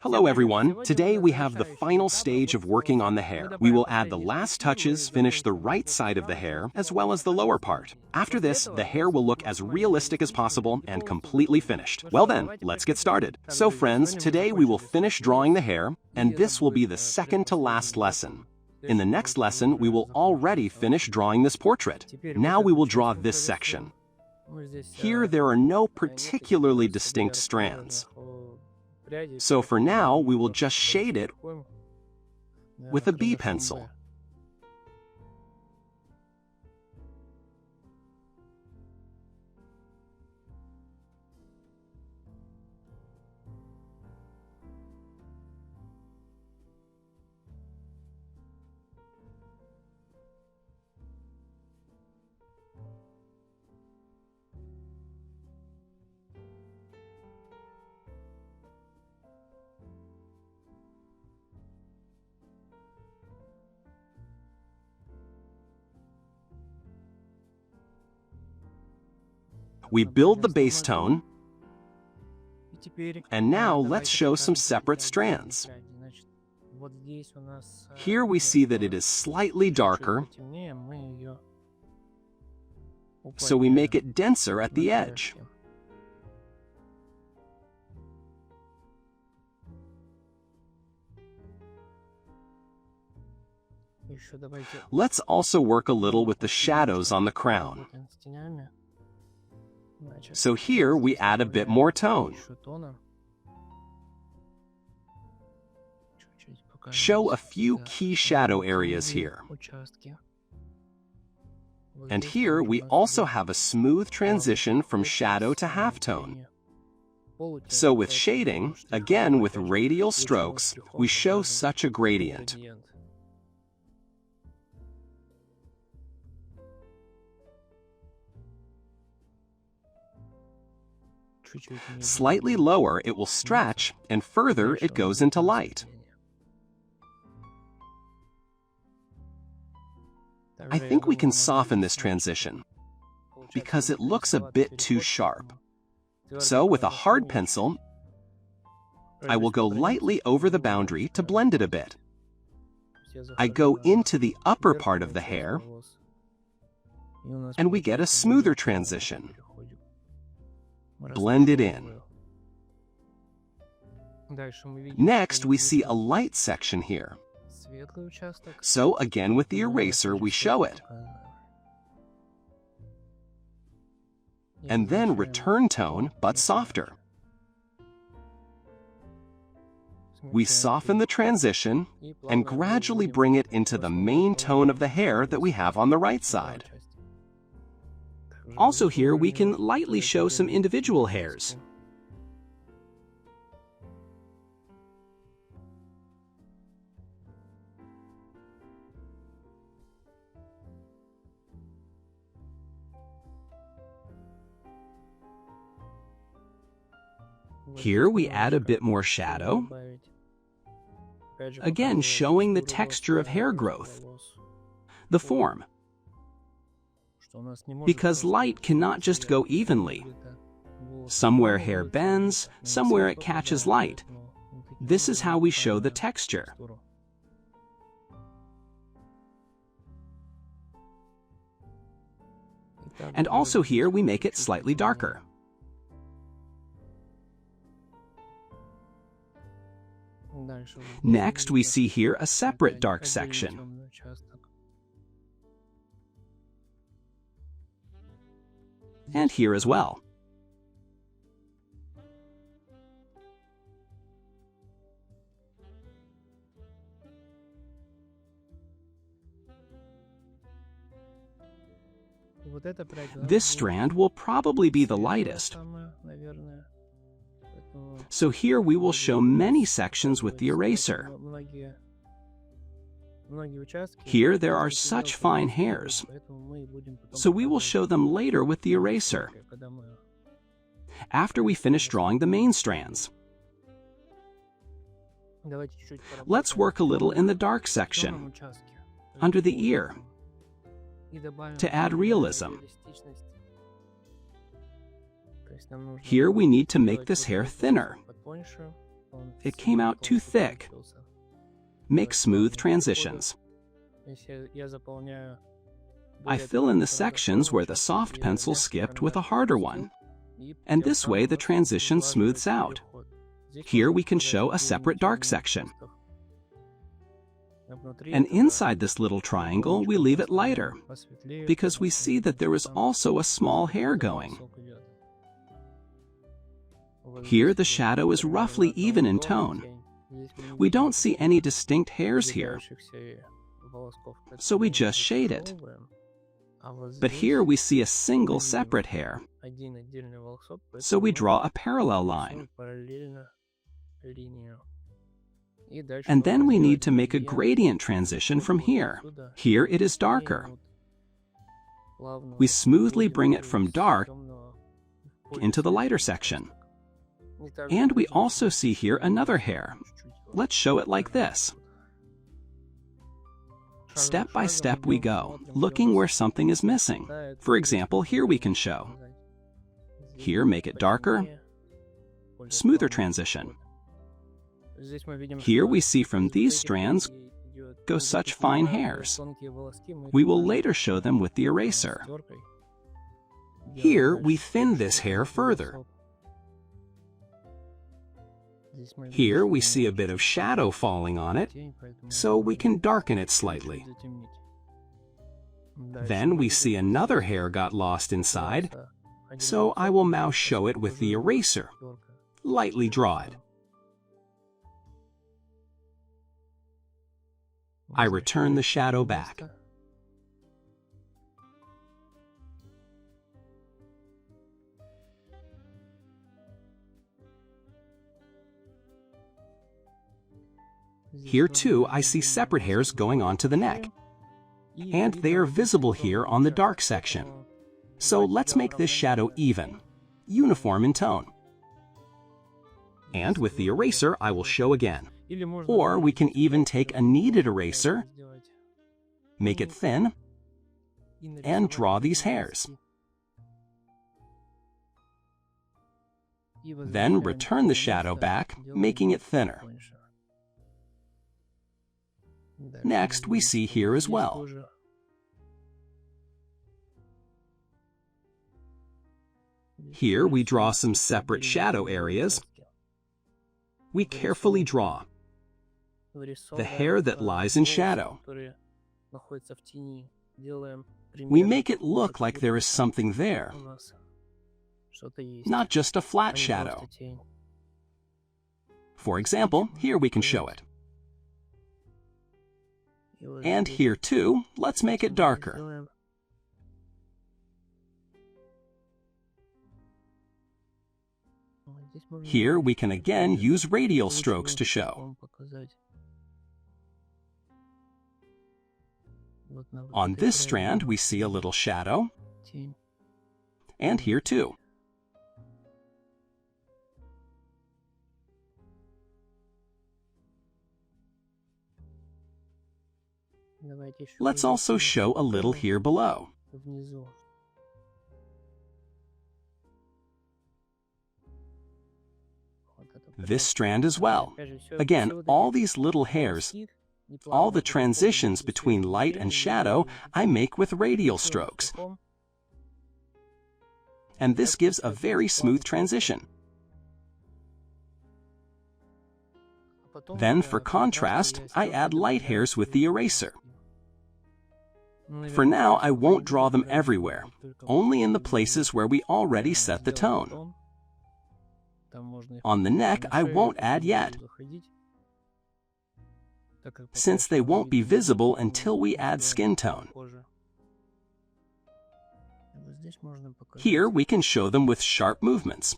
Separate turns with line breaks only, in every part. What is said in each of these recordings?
Hello everyone, today we have the final stage of working on the hair. We will add the last touches, finish the right side of the hair, as well as the lower part. After this, the hair will look as realistic as possible and completely finished. Well then, let's get started. So friends, today we will finish drawing the hair, and this will be the second to last lesson. In the next lesson, we will already finish drawing this portrait. Now we will draw this section. Here there are no particularly distinct strands. So for now, we will just shade it with a B pencil. We build the base tone, and now let's show some separate strands. Here we see that it is slightly darker, so we make it denser at the edge. Let's also work a little with the shadows on the crown. So here we add a bit more tone. Show a few key shadow areas here. And here we also have a smooth transition from shadow to halftone. So with shading, again with radial strokes, we show such a gradient. Slightly lower, it will stretch, and further, it goes into light. I think we can soften this transition, because it looks a bit too sharp. So with a hard pencil, I will go lightly over the boundary to blend it a bit. I go into the upper part of the hair, and we get a smoother transition. Blend it in. Next, we see a light section here. So again with the eraser, we show it. And then return tone, but softer. We soften the transition and gradually bring it into the main tone of the hair that we have on the right side.
Also here, we can lightly show some individual hairs.
Here we add a bit more shadow,
Again, showing the texture of hair growth, the form. Because light cannot just go evenly. Somewhere hair bends, somewhere it catches light. This is how we show the texture. And also here we make it slightly darker. Next, we see here a separate dark section. And here as well. This strand will probably be the lightest. So here we will show many sections with the eraser. Here there are such fine hairs, so we will show them later with the eraser, after we finish drawing the main strands. Let's work a little in the dark section, under the ear, to add realism. Here we need to make this hair thinner. It came out too thick. Make smooth transitions. I fill in the sections where the soft pencil skipped with a harder one. And this way the transition smooths out. Here we can show a separate dark section. And inside this little triangle, we leave it lighter, because we see that there is also a small hair going. Here the shadow is roughly even in tone. We don't see any distinct hairs here, so we just shade it. But here we see a single separate hair, so we draw a parallel line. And then we need to make a gradient transition from here. Here it is darker. We smoothly bring it from dark into the lighter section. And we also see here another hair. Let's show it like this. Step by step we go, looking where something is missing. For example, here we can show. Here, make it darker. Smoother transition. Here we see from these strands go such fine hairs. We will later show them with the eraser. Here we thin this hair further. Here we see a bit of shadow falling on it, so we can darken it slightly. Then we see another hair got lost inside, so I will now show it with the eraser. Lightly draw it. I return the shadow back. Here too, I see separate hairs going onto the neck, and they are visible here on the dark section. So let's make this shadow even, uniform in tone. And with the eraser, I will show again. Or we can even take a kneaded eraser, make it thin, and draw these hairs. Then return the shadow back, making it thinner. Next, we see here as well. Here we draw some separate shadow areas. We carefully draw the hair that lies in shadow. We make it look like there is something there, not just a flat shadow. For example, here we can show it. And here too, let's make it darker. Here we can again use radial strokes to show. On this strand we see a little shadow, and here too. Let's also show a little here below. This strand as well. Again, all these little hairs, all the transitions between light and shadow, I make with radial strokes. And this gives a very smooth transition. Then for contrast, I add light hairs with the eraser. For now, I won't draw them everywhere, only in the places where we already set the tone. On the neck, I won't add yet, since they won't be visible until we add skin tone. Here we can show them with sharp movements.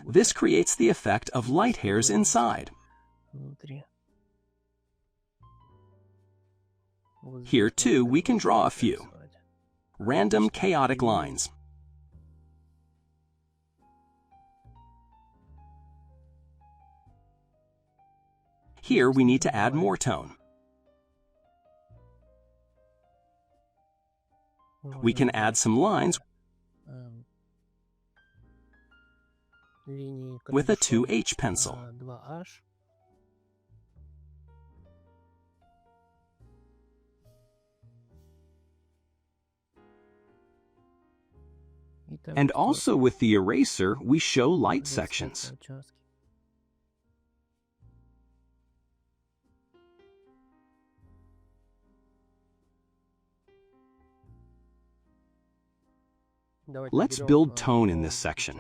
This creates the effect of light hairs inside. Here too, we can draw a few random chaotic lines.
Here we need to add more tone. We can add some lines with a 2H pencil. And also with the eraser, we show light sections. Let's build tone in this section.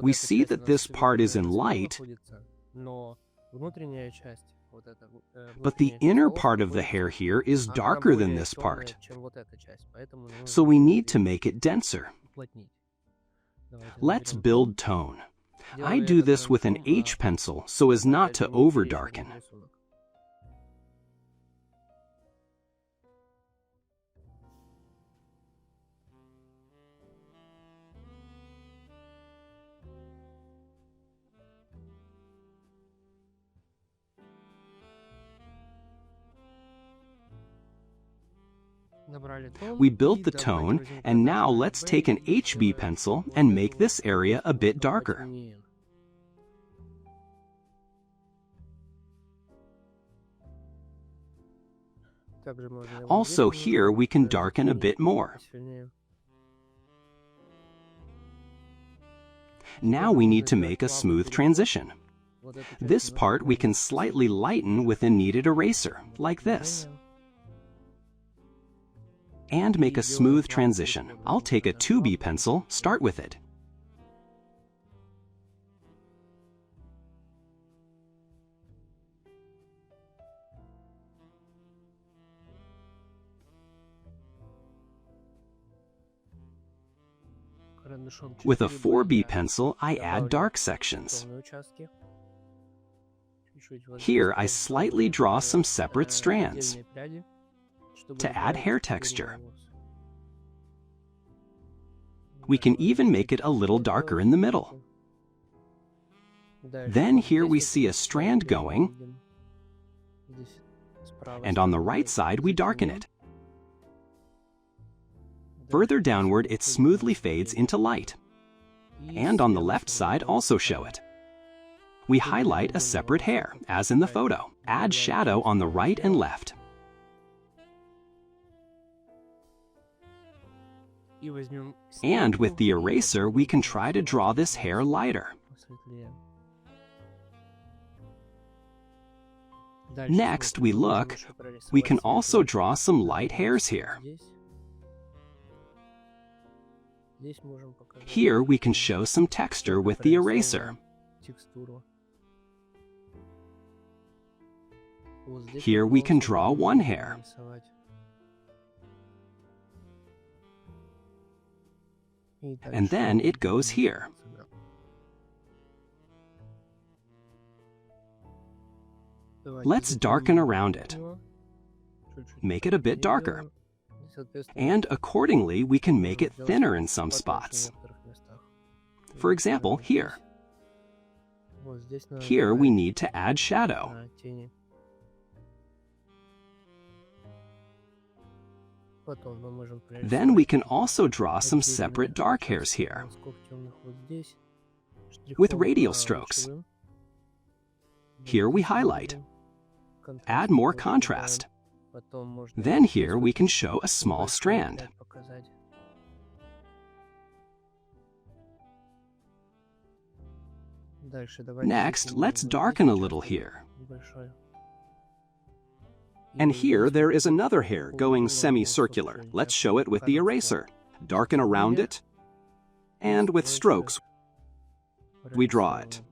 We see that this part is in light, but the inner part of the hair here is darker than this part. So we need to make it denser. Let's build tone. I do this with an H pencil so as not to over-darken. We built the tone, and now let's take an HB pencil and make this area a bit darker. Also here we can darken a bit more. Now we need to make a smooth transition. This part we can slightly lighten with a kneaded eraser, like this. And make a smooth transition. I'll take a 2B pencil, start with it. With a 4B pencil, I add dark sections. Here I slightly draw some separate strands to add hair texture. We can even make it a little darker in the middle. Then here we see a strand going, and on the right side we darken it. Further downward it smoothly fades into light, and on the left side also show it. We highlight a separate hair, as in the photo. Add shadow on the right and left. And with the eraser, we can try to draw this hair lighter. Next, we can also draw some light hairs here. Here we can show some texture with the eraser. Here we can draw one hair. And then it goes here. Let's darken around it. Make it a bit darker. And accordingly, we can make it thinner in some spots. For example, here. Here we need to add shadow. Then we can also draw some separate dark hairs here with radial strokes. Here we highlight, add more contrast. Then here we can show a small strand. Next, let's darken a little here. And here there is another hair going semicircular. Let's show it with the eraser. Darken around it, and with strokes, we draw it.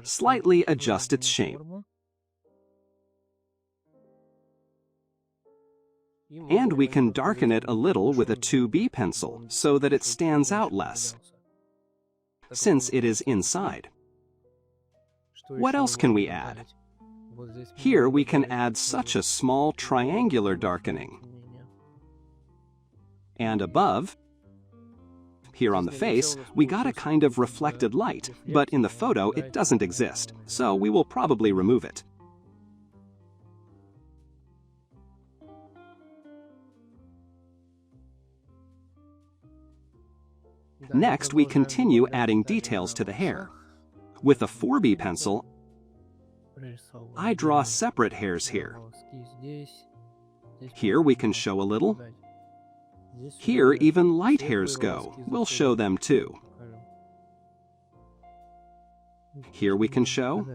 Slightly adjust its shape. And we can darken it a little with a 2B pencil so that it stands out less, since it is inside. What else can we add? Here we can add such a small triangular darkening. And above, Here on the face, we got a kind of reflected light, but in the photo it doesn't exist, so we will probably remove it. Next, we continue adding details to the hair. With a 4B pencil, I draw separate hairs here. Here we can show a little. Here even light hairs go. We'll show them too. Here we can show.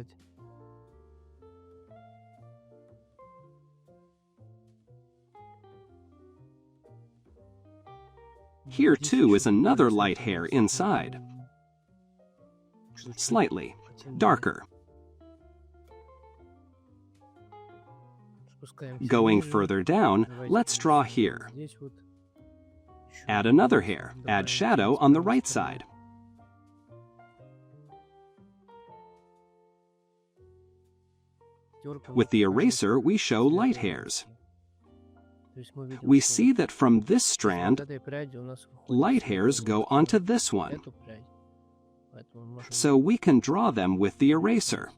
Here too is another light hair inside. Slightly darker. Going further down, let's draw here. Add another hair. Add shadow on the right side. With the eraser, we show light hairs. We see that from this strand, light hairs go onto this one. So we can draw them with the eraser.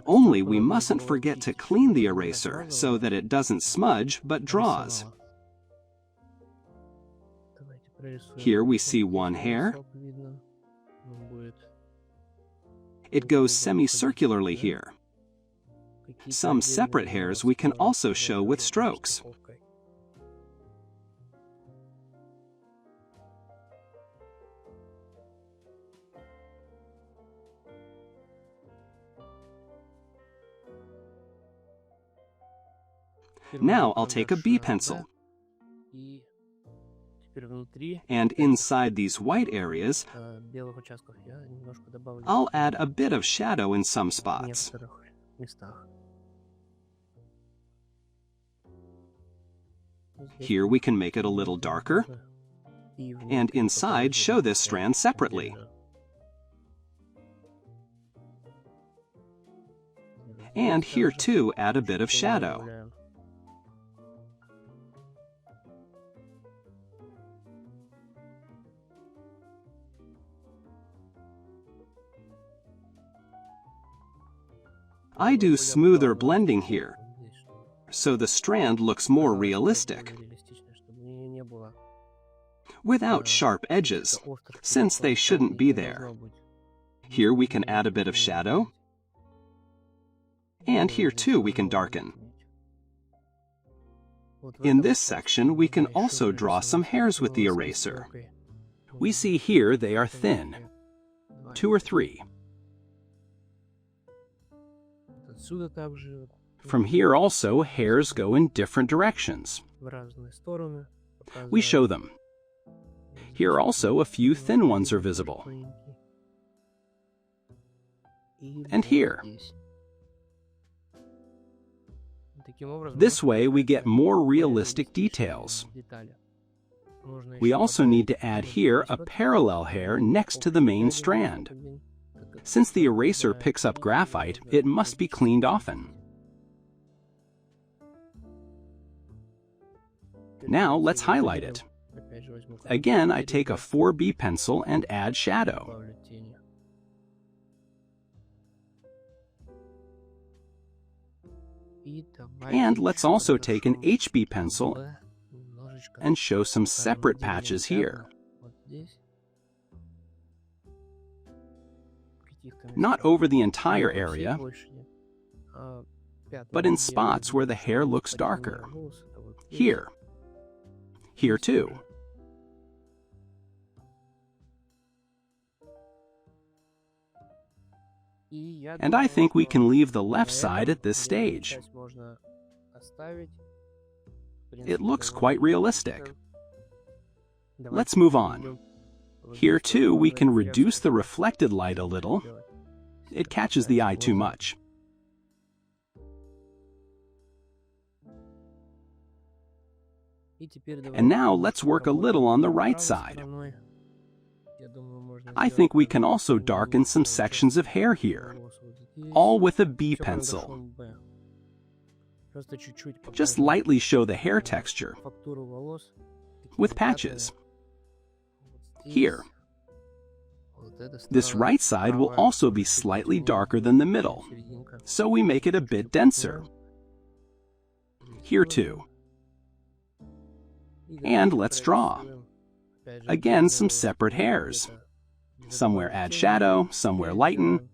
Only we mustn't forget to clean the eraser so that it doesn't smudge but draws. Here we see one hair. It goes semicircularly here. Some separate hairs we can also show with strokes. Now I'll take a B pencil. And inside these white areas, I'll add a bit of shadow in some spots. Here we can make it a little darker, and inside show this strand separately. And here too add a bit of shadow. I do smoother blending here, so the strand looks more realistic, without sharp edges, since they shouldn't be there. Here we can add a bit of shadow, and here too we can darken. In this section we can also draw some hairs with the eraser. We see here they are thin, 2 or 3. From here also, hairs go in different directions. We show them. Here also a few thin ones are visible. And here. This way we get more realistic details. We also need to add here a parallel hair next to the main strand. Since the eraser picks up graphite, it must be cleaned often. Now let's highlight it. Again, I take a 4B pencil and add shadow. And let's also take an HB pencil and show some separate patches here. Not over the entire area, but in spots where the hair looks darker. Here. Here too. And I think we can leave the left side at this stage. It looks quite realistic. Let's move on. Here too we can reduce the reflected light a little. It catches the eye too much. And now let's work a little on the right side. I think we can also darken some sections of hair here, all with a B pencil. Just lightly show the hair texture with patches.
here. This right side will also be slightly darker than the middle, so we make it a bit denser. Here too. And let's draw. Again, some separate hairs. Somewhere add shadow, somewhere lighten.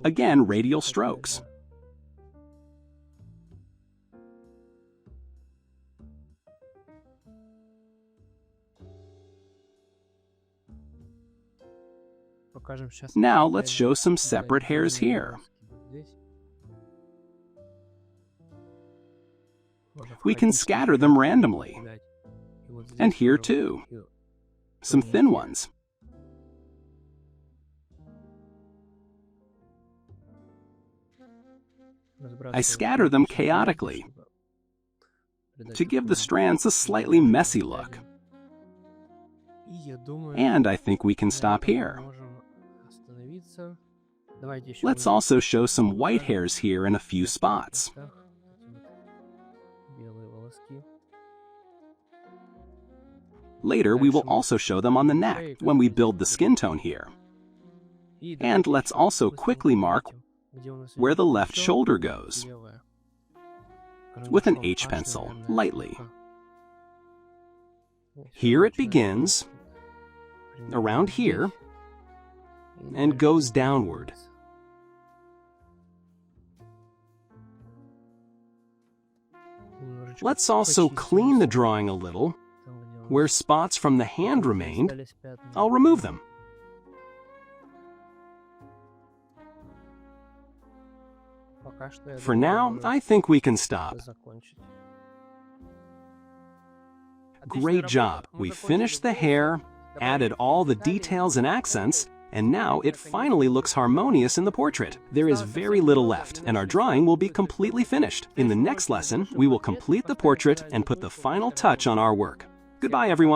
Again, radial strokes. Now let's show some separate hairs here. We can scatter them randomly. And here too. Some thin ones. I scatter them chaotically to give the strands a slightly messy look. And I think we can stop here. Let's also show some white hairs here in a few spots. Later, we will also show them on the neck when we build the skin tone here. And let's also quickly mark where the left shoulder goes with an H pencil, lightly. Here it begins, around here, and goes downward. Let's also clean the drawing a little. Where spots from the hand remained, I'll remove them. For now, I think we can stop. Great job! We finished the hair, added all the details and accents, and now it finally looks harmonious in the portrait. There is very little left, and our drawing will be completely finished. In the next lesson, we will complete the portrait and put the final touch on our work. Goodbye, everyone.